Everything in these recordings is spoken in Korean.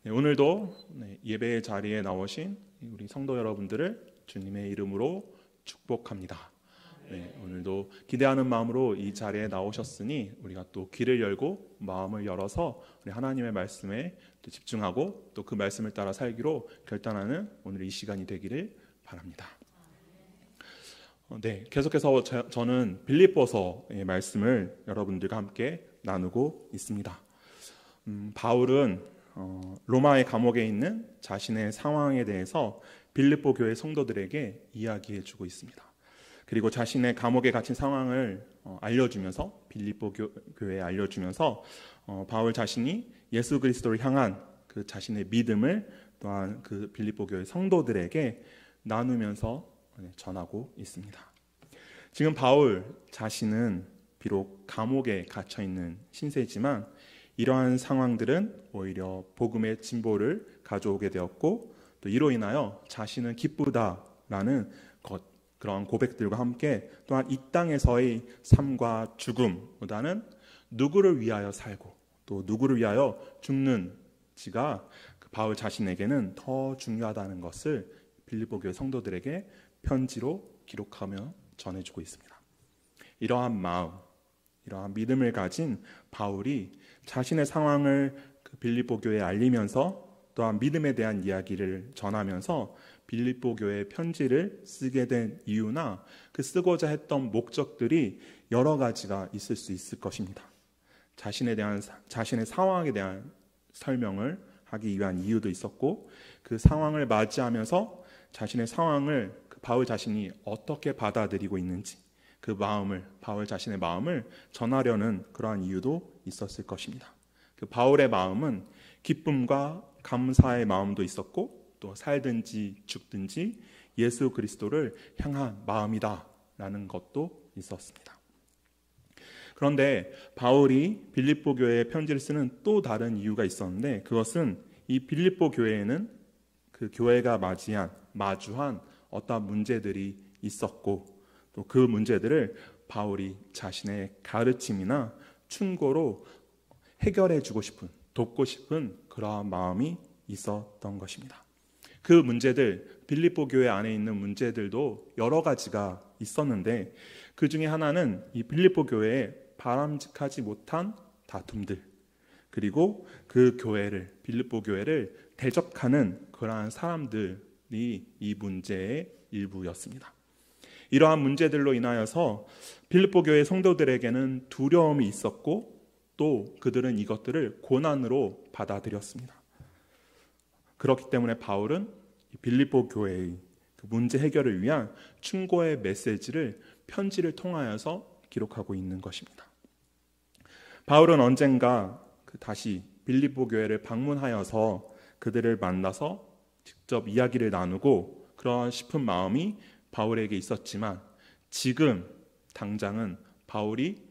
오늘도 예배의 자리에 나오신 우리 성도 여러분들을 주님의 이름으로 축복합니다. 오늘도 기대하는 마음으로 이 자리에 나오셨으니 우리가 또 귀를 열고 마음을 열어서 우리 하나님의 말씀에 또 집중하고 또 그 말씀을 따라 살기로 결단하는 오늘 이 시간이 되기를 바랍니다. 계속해서 저는 빌립보서의 말씀을 여러분들과 함께 나누고 있습니다. 바울은 로마의 감옥에 있는 자신의 상황에 대해서 빌립보 교회 성도들에게 이야기해 주고 있습니다. 그리고 자신의 감옥에 갇힌 상황을 알려주면서 빌립보 교회에 알려주면서 바울 자신이 예수 그리스도를 향한 그 자신의 믿음을 또한 그 빌립보 교회 성도들에게 나누면서 전하고 있습니다. 지금 바울 자신은 비록 감옥에 갇혀 있는 신세지만 이러한 상황들은 오히려 복음의 진보를 가져오게 되었고 또 이로 인하여 자신은 기쁘다라는 그런 고백들과 함께 또한 이 땅에서의 삶과 죽음보다는 누구를 위하여 살고 또 누구를 위하여 죽는지가 바울 자신에게는 더 중요하다는 것을 빌립보 교회 성도들에게 편지로 기록하며 전해주고 있습니다. 이러한 마음, 이러한 믿음을 가진 바울이 자신의 상황을 빌립보 교회에 알리면서 또한 믿음에 대한 이야기를 전하면서 빌립보 교회에 편지를 쓰게 된 이유나 그 쓰고자 했던 목적들이 여러 가지가 있을 수 있을 것입니다. 자신의 상황에 대한 설명을 하기 위한 이유도 있었고 그 상황을 맞이하면서 자신의 상황을 바울 자신이 어떻게 받아들이고 있는지 그 마음을, 바울 자신의 마음을 전하려는 그러한 이유도 있었을 것입니다. 그 바울의 마음은 기쁨과 감사의 마음도 있었고 또 살든지 죽든지 예수 그리스도를 향한 마음이다라는 것도 있었습니다. 그런데 바울이 빌립보 교회에 편지를 쓰는 또 다른 이유가 있었는데 그것은 이 빌립보 교회에는 그 교회가 마주한 어떤 문제들이 있었고 또 그 문제들을 바울이 자신의 가르침이나 충고로 해결해 주고 싶은, 돕고 싶은 그러한 마음이 있었던 것입니다. 그 문제들, 빌립보 교회 안에 있는 문제들도 여러 가지가 있었는데 그 중에 하나는 이 빌립보 교회에 바람직하지 못한 다툼들 그리고 그 교회를, 빌립보 교회를 대적하는 그러한 사람들이 이 문제의 일부였습니다. 이러한 문제들로 인하여서 빌립보 교회 성도들에게는 두려움이 있었고 또 그들은 이것들을 고난으로 받아들였습니다. 그렇기 때문에 바울은 빌립보 교회의 그 문제 해결을 위한 충고의 메시지를 편지를 통하여서 기록하고 있는 것입니다. 바울은 언젠가 다시 빌립보 교회를 방문하여서 그들을 만나서 직접 이야기를 나누고 그러한 싶은 마음이 바울에게 있었지만 지금 당장은 바울이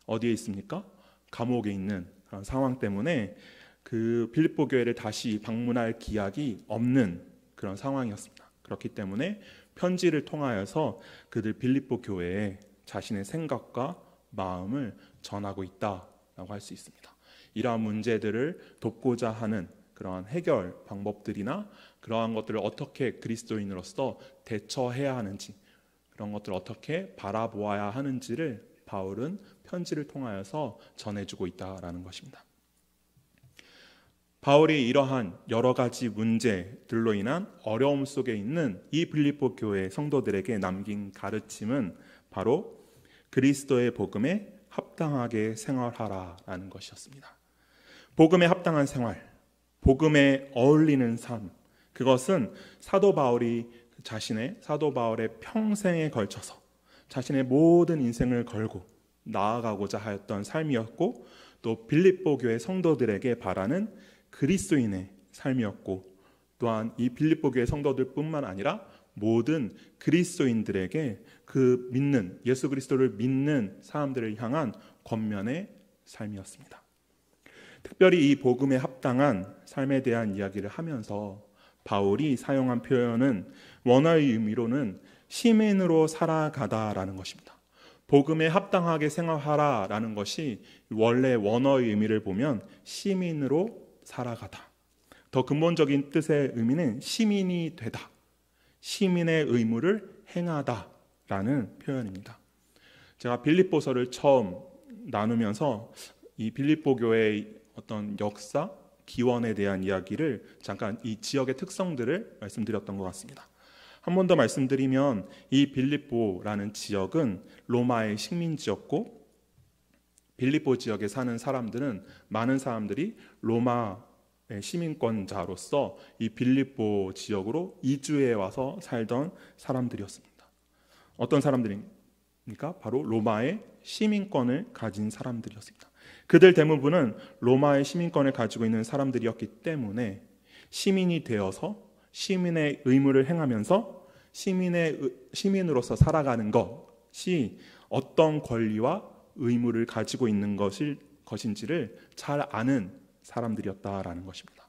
어디에 있습니까? 감옥에 있는 그런 상황 때문에 그 빌립보 교회를 다시 방문할 기약이 없는 그런 상황이었습니다. 그렇기 때문에 편지를 통하여서 그들 빌립보 교회에 자신의 생각과 마음을 전하고 있다라고 할 수 있습니다. 이러한 문제들을 돕고자 하는 그러한 해결 방법들이나 그러한 것들을 어떻게 그리스도인으로서 대처해야 하는지 그런 것들을 어떻게 바라보아야 하는지를 바울은 편지를 통하여서 전해주고 있다라는 것입니다. 바울이 이러한 여러 가지 문제들로 인한 어려움 속에 있는 이 빌립보 교회 성도들에게 남긴 가르침은 바로 그리스도의 복음에 합당하게 생활하라라는 것이었습니다. 복음에 합당한 생활, 복음에 어울리는 삶, 그것은 사도 바울의 평생에 걸쳐서 자신의 모든 인생을 걸고 나아가고자 하였던 삶이었고 또 빌립보 교회 성도들에게 바라는 그리스도인의 삶이었고 또한 이 빌립보 교회 성도들뿐만 아니라 모든 그리스도인들에게 그 믿는 예수 그리스도를 믿는 사람들을 향한 권면의 삶이었습니다. 특별히 이 복음에 합당한 삶에 대한 이야기를 하면서 바울이 사용한 표현은 원어의 의미로는 시민으로 살아가다라는 것입니다. 복음에 합당하게 생활하라라는 것이 원래 원어의 의미를 보면 시민으로 살아가다. 더 근본적인 뜻의 의미는 시민이 되다, 시민의 의무를 행하다라는 표현입니다. 제가 빌립보서를 처음 나누면서 이 빌립보 교회의 어떤 역사, 기원에 대한 이야기를 잠깐 이 지역의 특성들을 말씀드렸던 것 같습니다. 한 번 더 말씀드리면 이 빌립보라는 지역은 로마의 식민지였고, 빌립보 지역에 사는 사람들은 많은 사람들이 로마의 시민권자로서 이 빌립보 지역으로 이주해 와서 살던 사람들이었습니다. 어떤 사람들입니까? 바로 로마의 시민권을 가진 사람들이었습니다. 그들 대부분은 로마의 시민권을 가지고 있는 사람들이었기 때문에 시민이 되어서 시민의 의무를 행하면서 시민으로서 살아가는 것이 어떤 권리와 의무를 가지고 있는 것인지를 잘 아는 사람들이었다라는 것입니다.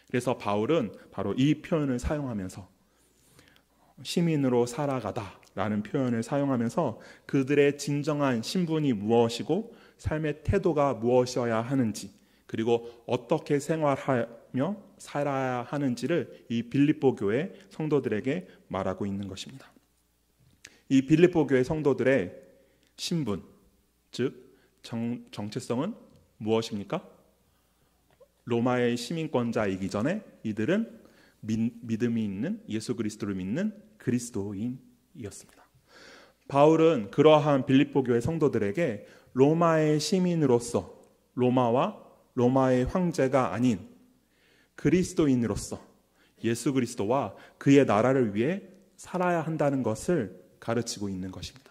그래서 바울은 바로 이 표현을 사용하면서 시민으로 살아가다라는 표현을 사용하면서 그들의 진정한 신분이 무엇이고 삶의 태도가 무엇이어야 하는지, 그리고 어떻게 생활하며 살아야 하는지를 이 빌립보 교회 성도들에게 말하고 있는 것입니다. 이 빌립보 교회 성도들의 신분, 즉 정체성은 무엇입니까? 로마의 시민권자이기 전에 이들은 믿음이 있는, 예수 그리스도를 믿는 그리스도인이었습니다. 바울은 그러한 빌립보 교회 성도들에게 로마의 시민으로서, 로마의 황제가 아닌 그리스도인으로서 예수 그리스도와 그의 나라를 위해 살아야 한다는 것을 가르치고 있는 것입니다.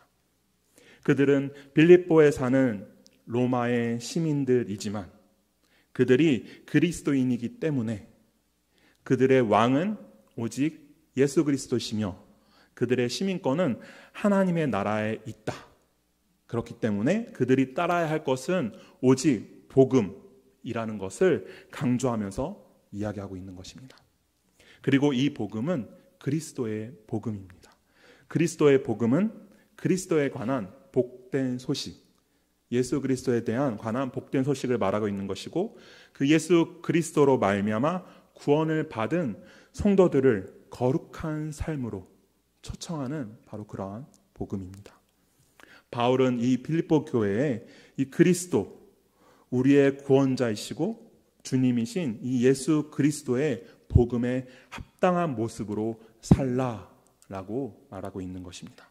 그들은 빌립보에 사는 로마의 시민들이지만 그들이 그리스도인이기 때문에 그들의 왕은 오직 예수 그리스도시며 그들의 시민권은 하나님의 나라에 있다. 그렇기 때문에 그들이 따라야 할 것은 오직 복음이라는 것을 강조하면서 이야기하고 있는 것입니다. 그리고 이 복음은 그리스도의 복음입니다. 그리스도의 복음은 그리스도에 관한 복된 소식, 예수 그리스도에 대한 관한 복된 소식을 말하고 있는 것이고, 그 예수 그리스도로 말미암아 구원을 받은 성도들을 거룩한 삶으로 초청하는 바로 그러한 복음입니다. 바울은 이 빌립보 교회에 이 그리스도, 우리의 구원자이시고 주님이신 이 예수 그리스도의 복음에 합당한 모습으로 살라라고 말하고 있는 것입니다.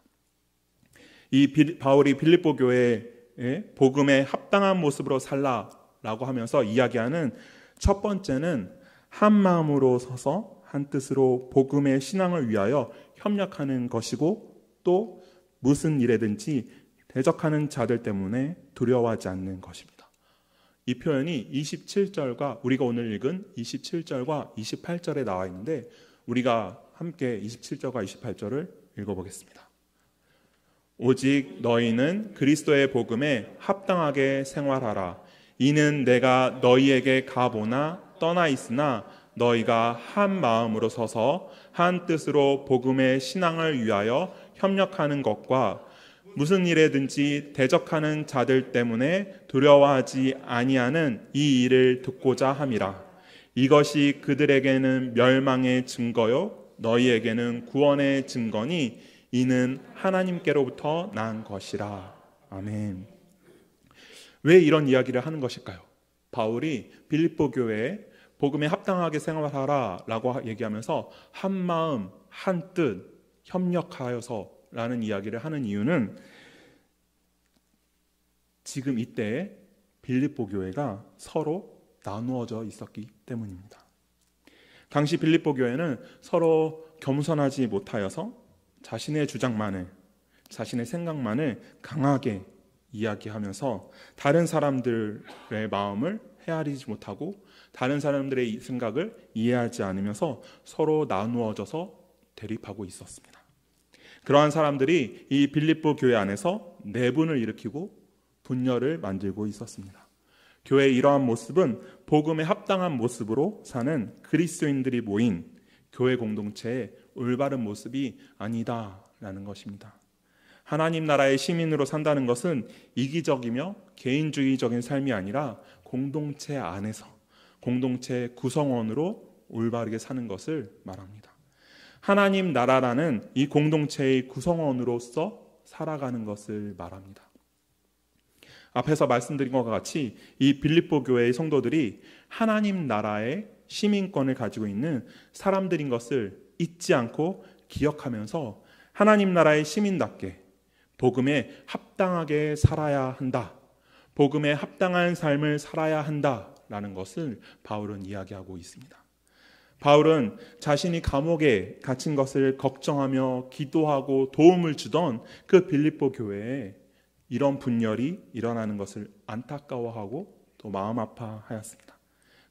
바울이 빌립보 교회의 복음에 합당한 모습으로 살라라고 하면서 이야기하는 첫 번째는 한 마음으로 서서 한 뜻으로 복음의 신앙을 위하여 협력하는 것이고, 또 무슨 일에든지 대적하는 자들 때문에 두려워하지 않는 것입니다. 이 표현이 27절과 우리가 오늘 읽은 27절과 28절에 나와 있는데, 우리가 함께 27절과 28절을 읽어보겠습니다. 오직 너희는 그리스도의 복음에 합당하게 생활하라. 이는 내가 너희에게 가보나 떠나 있으나 너희가 한 마음으로 서서 한 뜻으로 복음의 신앙을 위하여 협력하는 것과 무슨 일에든지 대적하는 자들 때문에 두려워하지 아니하는 이 일을 듣고자 함이라. 이것이 그들에게는 멸망의 증거요 너희에게는 구원의 증거니 이는 하나님께로부터 난 것이라. 아멘. 왜 이런 이야기를 하는 것일까요? 바울이 빌립보 교회에 복음에 합당하게 생활하라 라고 얘기하면서 한 마음 한 뜻 협력하여서 라는 이야기를 하는 이유는 지금 이때에 빌립보 교회가 서로 나누어져 있었기 때문입니다. 당시 빌립보 교회는 서로 겸손하지 못하여서 자신의 주장만을, 자신의 생각만을 강하게 이야기하면서 다른 사람들의 마음을 헤아리지 못하고 다른 사람들의 생각을 이해하지 않으면서 서로 나누어져서 대립하고 있었습니다. 그러한 사람들이 이 빌립보 교회 안에서 내분을 일으키고 분열을 만들고 있었습니다. 교회의 이러한 모습은 복음에 합당한 모습으로 사는 그리스도인들이 모인 교회 공동체의 올바른 모습이 아니다라는 것입니다. 하나님 나라의 시민으로 산다는 것은 이기적이며 개인주의적인 삶이 아니라 공동체 안에서, 공동체 구성원으로 올바르게 사는 것을 말합니다. 하나님 나라라는 이 공동체의 구성원으로서 살아가는 것을 말합니다. 앞에서 말씀드린 것과 같이 이 빌립보 교회의 성도들이 하나님 나라의 시민권을 가지고 있는 사람들인 것을 잊지 않고 기억하면서 하나님 나라의 시민답게 복음에 합당하게 살아야 한다. 복음에 합당한 삶을 살아야 한다라는 것을 바울은 이야기하고 있습니다. 바울은 자신이 감옥에 갇힌 것을 걱정하며 기도하고 도움을 주던 그 빌립보 교회에 이런 분열이 일어나는 것을 안타까워하고 또 마음 아파하였습니다.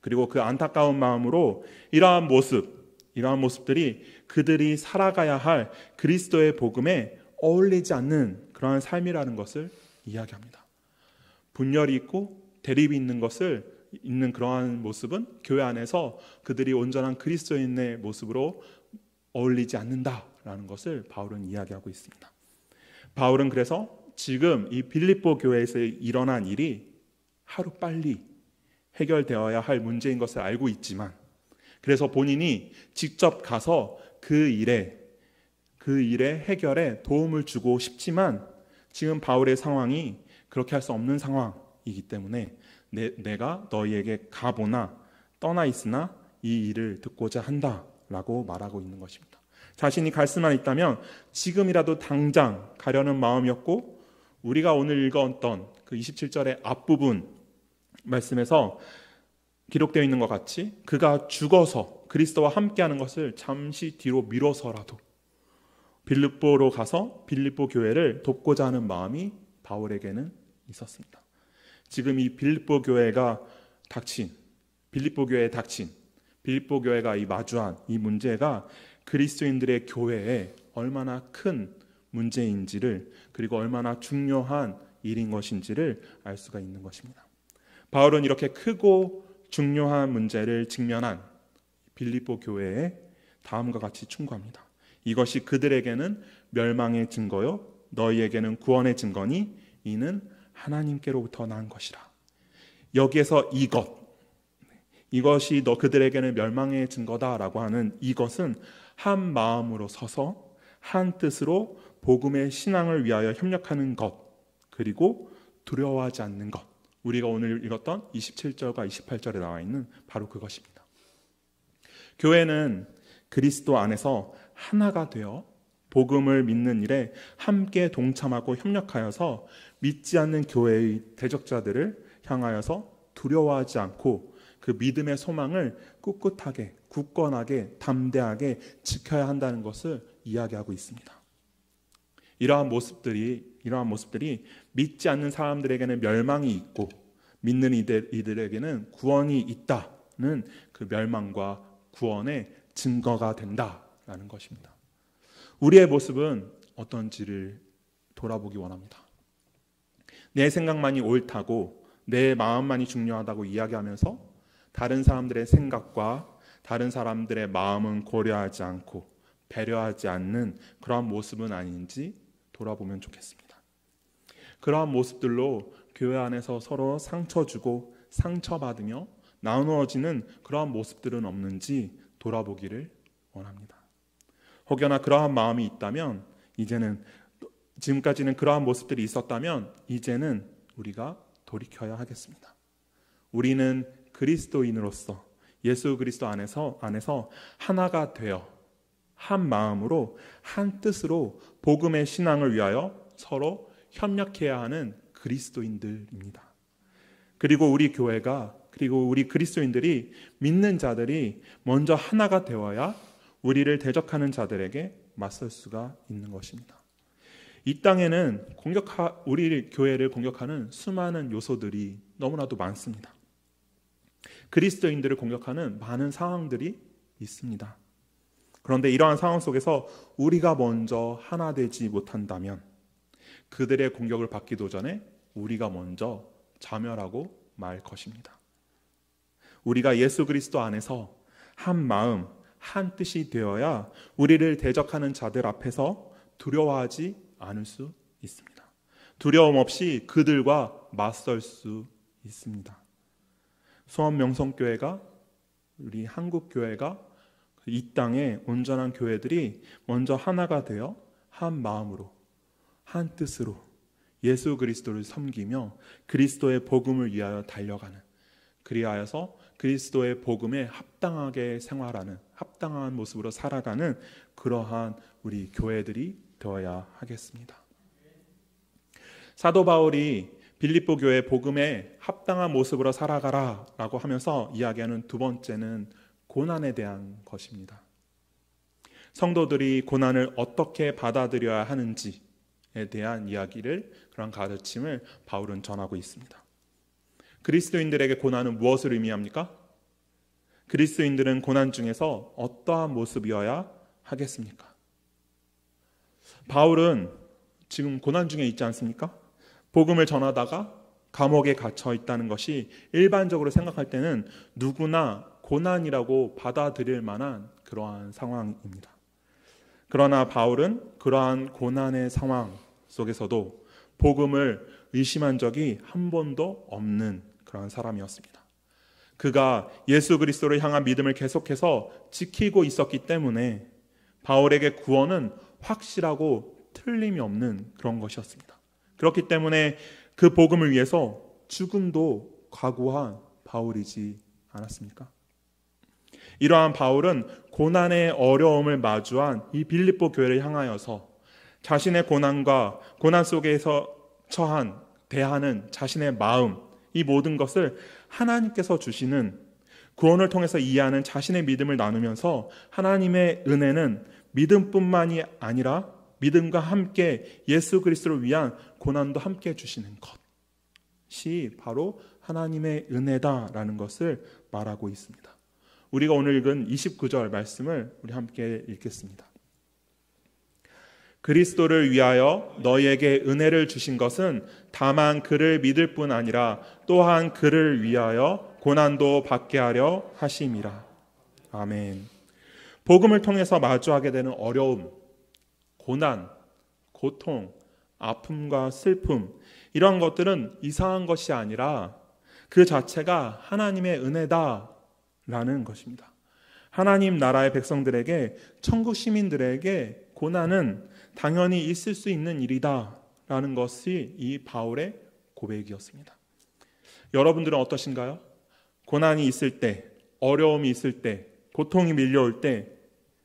그리고 그 안타까운 마음으로 이러한 모습들이 그들이 살아가야 할 그리스도의 복음에 어울리지 않는 그러한 삶이라는 것을 이야기합니다. 분열이 있고 대립이 있는 그러한 모습은 교회 안에서 그들이 온전한 그리스도인의 모습으로 어울리지 않는다라는 것을 바울은 이야기하고 있습니다. 바울은 그래서 지금 이 빌립보 교회에서 일어난 일이 하루빨리 해결되어야 할 문제인 것을 알고 있지만, 그래서 본인이 직접 가서 그 일의 해결에 도움을 주고 싶지만 지금 바울의 상황이 그렇게 할 수 없는 상황이기 때문에 내가 너희에게 가보나 떠나 있으나 이 일을 듣고자 한다라고 말하고 있는 것입니다. 자신이 갈 수만 있다면 지금이라도 당장 가려는 마음이었고, 우리가 오늘 읽었던 그 27절의 앞부분 말씀에서 기록되어 있는 것 같이 그가 죽어서 그리스도와 함께하는 것을 잠시 뒤로 미뤄서라도 빌립보로 가서 빌립보 교회를 돕고자 하는 마음이 바울에게는 있었습니다. 지금 이 빌립보 교회가 닥친 빌립보 교회가 마주한 이 문제가 그리스도인들의 교회에 얼마나 큰 문제인지를, 그리고 얼마나 중요한 일인 것인지를 알 수가 있는 것입니다. 바울은 이렇게 크고 중요한 문제를 직면한 빌립보 교회에 다음과 같이 충고합니다. 이것이 그들에게는 멸망의 증거요 너희에게는 구원의 증거니 이는 하나님께로부터 난 것이라. 여기에서 이것이 그들에게는 멸망의 증거다라고 하는 이것은 한 마음으로 서서 한 뜻으로 복음의 신앙을 위하여 협력하는 것, 그리고 두려워하지 않는 것, 우리가 오늘 읽었던 27절과 28절에 나와 있는 바로 그것입니다. 교회는 그리스도 안에서 하나가 되어 복음을 믿는 일에 함께 동참하고 협력하여서 믿지 않는 교회의 대적자들을 향하여서 두려워하지 않고 그 믿음의 소망을 꿋꿋하게, 굳건하게, 담대하게 지켜야 한다는 것을 이야기하고 있습니다. 이러한 모습들이 믿지 않는 사람들에게는 멸망이 있고 믿는 이들에게는 구원이 있다는 그 멸망과 구원의 증거가 된다라는 것입니다. 우리의 모습은 어떤지를 돌아보기 원합니다. 내 생각만이 옳다고, 내 마음만이 중요하다고 이야기하면서 다른 사람들의 생각과 다른 사람들의 마음은 고려하지 않고 배려하지 않는 그러한 모습은 아닌지 돌아보면 좋겠습니다. 그러한 모습들로 교회 안에서 서로 상처 주고 상처받으며 나누어지는 그러한 모습들은 없는지 돌아보기를 원합니다. 혹여나 그러한 마음이 있다면 지금까지는 그러한 모습들이 있었다면 이제는 우리가 돌이켜야 하겠습니다. 우리는 그리스도인으로서 예수 그리스도 안에서 하나가 되어 한 마음으로 한 뜻으로 복음의 신앙을 위하여 서로 협력해야 하는 그리스도인들입니다. 그리고 우리 교회가, 그리고 우리 그리스도인들이, 믿는 자들이 먼저 하나가 되어야 우리를 대적하는 자들에게 맞설 수가 있는 것입니다. 이 땅에는 우리 교회를 공격하는 수많은 요소들이 너무나도 많습니다. 그리스도인들을 공격하는 많은 상황들이 있습니다. 그런데 이러한 상황 속에서 우리가 먼저 하나 되지 못한다면 그들의 공격을 받기도 전에 우리가 먼저 자멸하고 말 것입니다. 우리가 예수 그리스도 안에서 한 마음, 한 뜻이 되어야 우리를 대적하는 자들 앞에서 두려워하지 않을 수 있습니다. 두려움 없이 그들과 맞설 수 있습니다. 수원 명성교회가 우리 한국 교회가 이 땅의 온전한 교회들이 먼저 하나가 되어 한 마음으로, 한 뜻으로 예수 그리스도를 섬기며 그리스도의 복음을 위하여 달려가는, 그리하여서 그리스도의 복음에 합당하게 생활하는, 합당한 모습으로 살아가는 그러한 우리 교회들이 되어야 하겠습니다. 사도 바울이 빌립보 교회 복음에 합당한 모습으로 살아가라 라고 하면서 이야기하는 두 번째는 고난에 대한 것입니다. 성도들이 고난을 어떻게 받아들여야 하는지에 대한 이야기를, 그런 가르침을 바울은 전하고 있습니다. 그리스도인들에게 고난은 무엇을 의미합니까? 그리스도인들은 고난 중에서 어떠한 모습이어야 하겠습니까? 바울은 지금 고난 중에 있지 않습니까? 복음을 전하다가 감옥에 갇혀 있다는 것이 일반적으로 생각할 때는 누구나 고난이라고 받아들일 만한 그러한 상황입니다. 그러나 바울은 그러한 고난의 상황 속에서도 복음을 의심한 적이 한 번도 없는 그러한 사람이었습니다. 그가 예수 그리스도를 향한 믿음을 계속해서 지키고 있었기 때문에 바울에게 구원은 확실하고 틀림이 없는 그런 것이었습니다. 그렇기 때문에 그 복음을 위해서 죽음도 각오한 바울이지 않았습니까? 이러한 바울은 고난의 어려움을 마주한 이 빌립보 교회를 향하여서 자신의 고난과 고난 속에서 대하는 자신의 마음, 이 모든 것을 하나님께서 주시는, 구원을 통해서 이해하는 자신의 믿음을 나누면서 하나님의 은혜는 믿음뿐만이 아니라 믿음과 함께 예수 그리스도를 위한 고난도 함께 주시는 것이 바로 하나님의 은혜다라는 것을 말하고 있습니다. 우리가 오늘 읽은 29절 말씀을 우리 함께 읽겠습니다. 그리스도를 위하여 너희에게 은혜를 주신 것은 다만 그를 믿을 뿐 아니라 또한 그를 위하여 고난도 받게 하려 하심이라. 아멘. 복음을 통해서 마주하게 되는 어려움, 고난, 고통, 아픔과 슬픔, 이런 것들은 이상한 것이 아니라 그 자체가 하나님의 은혜다라는 것입니다. 하나님 나라의 백성들에게, 천국 시민들에게 고난은 당연히 있을 수 있는 일이다라는 것이 이 바울의 고백이었습니다. 여러분들은 어떠신가요? 고난이 있을 때, 어려움이 있을 때, 고통이 밀려올 때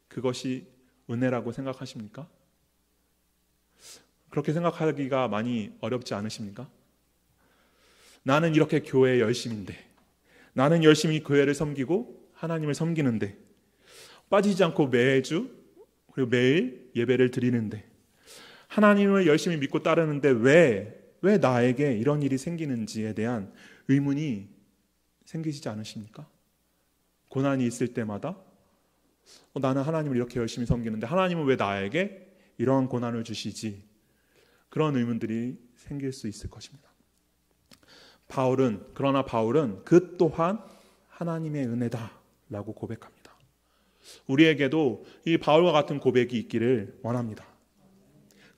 그것이 은혜라고 생각하십니까? 그렇게 생각하기가 많이 어렵지 않으십니까? 나는 이렇게 교회에 열심인데, 나는 열심히 교회를 섬기고 하나님을 섬기는데, 빠지지 않고 매주 그리고 매일 예배를 드리는데, 하나님을 열심히 믿고 따르는데 왜 나에게 이런 일이 생기는지에 대한 의문이 생기시지 않으십니까? 고난이 있을 때마다 나는 하나님을 이렇게 열심히 섬기는데 하나님은 왜 나에게 이러한 고난을 주시지? 그런 의문들이 생길 수 있을 것입니다. 그러나 바울은 그 또한 하나님의 은혜다라고 고백합니다. 우리에게도 이 바울과 같은 고백이 있기를 원합니다.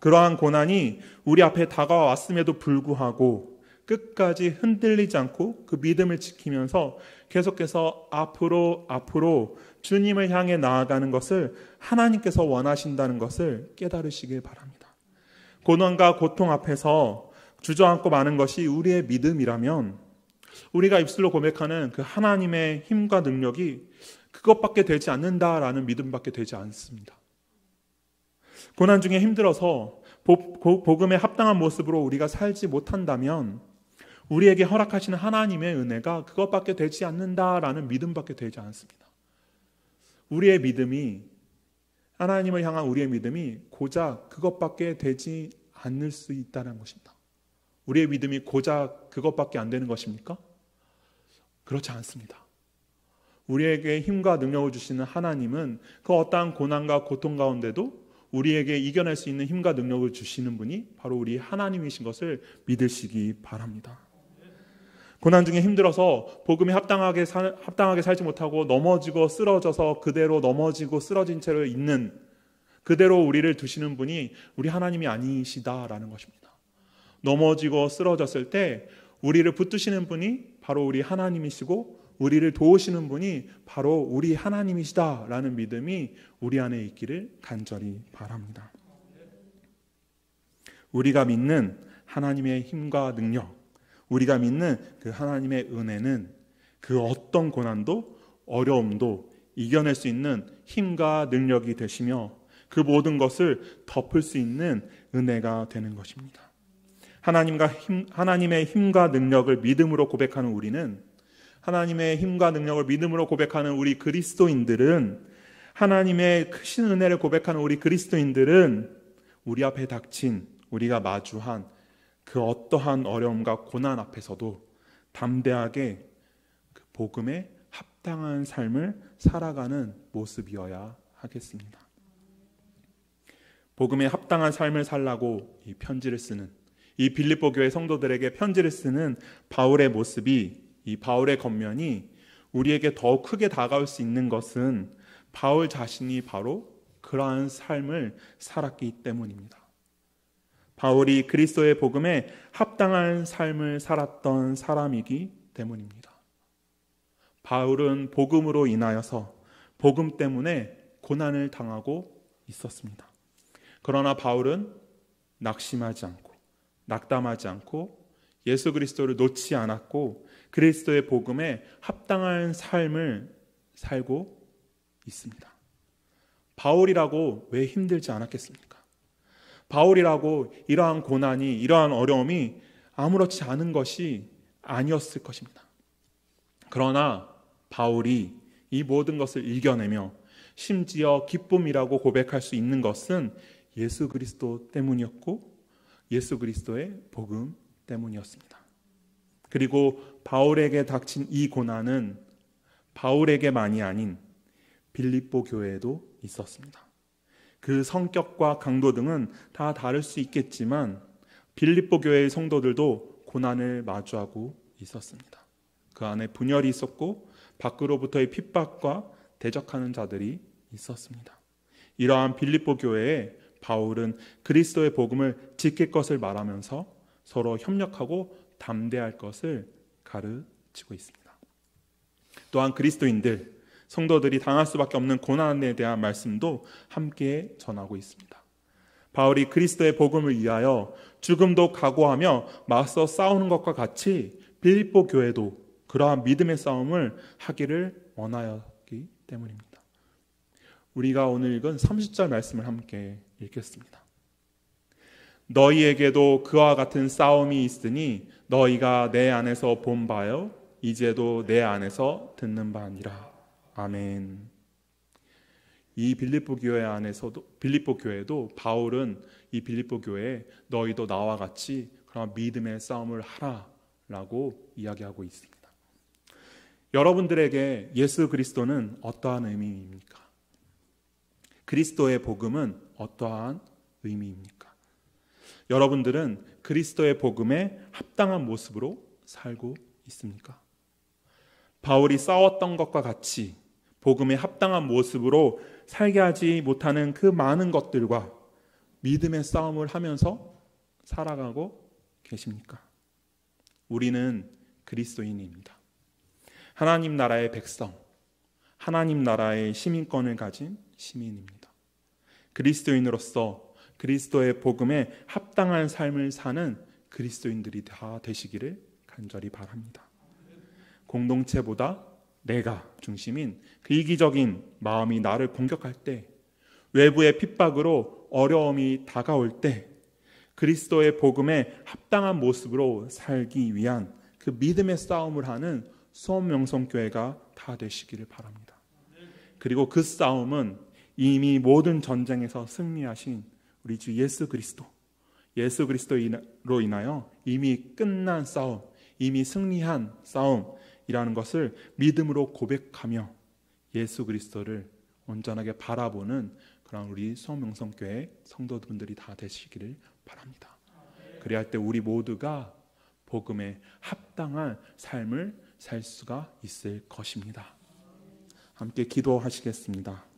그러한 고난이 우리 앞에 다가왔음에도 불구하고 끝까지 흔들리지 않고 그 믿음을 지키면서 계속해서 앞으로 주님을 향해 나아가는 것을 하나님께서 원하신다는 것을 깨달으시길 바랍니다. 고난과 고통 앞에서 주저앉고 마는 것이 우리의 믿음이라면 우리가 입술로 고백하는 그 하나님의 힘과 능력이 그것밖에 되지 않는다라는 믿음밖에 되지 않습니다. 고난 중에 힘들어서 복음에 합당한 모습으로 우리가 살지 못한다면 우리에게 허락하시는 하나님의 은혜가 그것밖에 되지 않는다라는 믿음밖에 되지 않습니다. 우리의 믿음이, 하나님을 향한 우리의 믿음이 고작 그것밖에 되지 않을 수 있다는 것입니다. 우리의 믿음이 고작 그것밖에 안 되는 것입니까? 그렇지 않습니다. 우리에게 힘과 능력을 주시는 하나님은 그 어떠한 고난과 고통 가운데도 우리에게 이겨낼 수 있는 힘과 능력을 주시는 분이 바로 우리 하나님이신 것을 믿으시기 바랍니다. 고난 중에 힘들어서 복음에 합당하게 살지 못하고 넘어지고 쓰러져서 그대로 넘어지고 쓰러진 채로 있는, 그대로 우리를 두시는 분이 우리 하나님이 아니시다라는 것입니다. 넘어지고 쓰러졌을 때 우리를 붙드시는 분이 바로 우리 하나님이시고 우리를 도우시는 분이 바로 우리 하나님이시다라는 믿음이 우리 안에 있기를 간절히 바랍니다. 우리가 믿는 하나님의 힘과 능력, 우리가 믿는 그 하나님의 은혜는 그 어떤 고난도 어려움도 이겨낼 수 있는 힘과 능력이 되시며 그 모든 것을 덮을 수 있는 은혜가 되는 것입니다. 하나님의 힘과 능력을 믿음으로 고백하는 우리는, 하나님의 힘과 능력을 믿음으로 고백하는 우리 그리스도인들은, 하나님의 크신 은혜를 고백하는 우리 그리스도인들은 우리 앞에 닥친, 우리가 마주한 그 어떠한 어려움과 고난 앞에서도 담대하게 그 복음에 합당한 삶을 살아가는 모습이어야 하겠습니다. 복음에 합당한 삶을 살라고 이 편지를 쓰는, 이 빌립보 교회 성도들에게 편지를 쓰는 바울의 모습이, 이 바울의 겉면이 우리에게 더 크게 다가올 수 있는 것은 바울 자신이 바로 그러한 삶을 살았기 때문입니다. 바울이 그리스도의 복음에 합당한 삶을 살았던 사람이기 때문입니다. 바울은 복음으로 인하여서 복음 때문에 고난을 당하고 있었습니다. 그러나 바울은 낙심하지 않고 낙담하지 않고 예수 그리스도를 놓지 않았고 그리스도의 복음에 합당한 삶을 살고 있습니다. 바울이라고 왜 힘들지 않았겠습니까? 바울이라고 이러한 고난이, 이러한 어려움이 아무렇지 않은 것이 아니었을 것입니다. 그러나 바울이 이 모든 것을 이겨내며 심지어 기쁨이라고 고백할 수 있는 것은 예수 그리스도 때문이었고 예수 그리스도의 복음 때문이었습니다. 그리고 바울에게 닥친 이 고난은 바울에게만이 아닌 빌립보 교회에도 있었습니다. 그 성격과 강도 등은 다 다를 수 있겠지만 빌립보 교회의 성도들도 고난을 마주하고 있었습니다. 그 안에 분열이 있었고 밖으로부터의 핍박과 대적하는 자들이 있었습니다. 이러한 빌립보 교회에 바울은 그리스도의 복음을 지킬 것을 말하면서 서로 협력하고 담대할 것을 가르치고 있습니다. 또한 그리스도인들, 성도들이 당할 수밖에 없는 고난에 대한 말씀도 함께 전하고 있습니다. 바울이 그리스도의 복음을 위하여 죽음도 각오하며 맞서 싸우는 것과 같이 빌립보 교회도 그러한 믿음의 싸움을 하기를 원하였기 때문입니다. 우리가 오늘 읽은 30절 말씀을 함께 읽겠습니다. 너희에게도 그와 같은 싸움이 있으니 너희가 내 안에서 본 바요 이제도 내 안에서 듣는 바니라. 아멘. 이 빌립보 교회도 바울은 이 빌립보 교회에 너희도 나와 같이 그런 믿음의 싸움을 하라라고 이야기하고 있습니다. 여러분들에게 예수 그리스도는 어떠한 의미입니까? 그리스도의 복음은 어떠한 의미입니까? 여러분들은 그리스도의 복음에 합당한 모습으로 살고 있습니까? 바울이 싸웠던 것과 같이 복음에 합당한 모습으로 살게 하지 못하는 그 많은 것들과 믿음의 싸움을 하면서 살아가고 계십니까? 우리는 그리스도인입니다. 하나님 나라의 백성, 하나님 나라의 시민권을 가진 시민입니다. 그리스도인으로서 그리스도의 복음에 합당한 삶을 사는 그리스도인들이 다 되시기를 간절히 바랍니다. 공동체보다 내가 중심인 그 이기적인 마음이 나를 공격할 때, 외부의 핍박으로 어려움이 다가올 때 그리스도의 복음에 합당한 모습으로 살기 위한 그 믿음의 싸움을 하는 수원명성교회가 다 되시기를 바랍니다. 그리고 그 싸움은 이미 모든 전쟁에서 승리하신 우리 주 예수 그리스도로 인하여 이미 끝난 싸움, 이미 승리한 싸움이라는 것을 믿음으로 고백하며 예수 그리스도를 온전하게 바라보는 그런 우리 수원명성교회 성도분들이 다 되시기를 바랍니다. 그래야 할 때 우리 모두가 복음에 합당한 삶을 살 수가 있을 것입니다. 함께 기도하시겠습니다.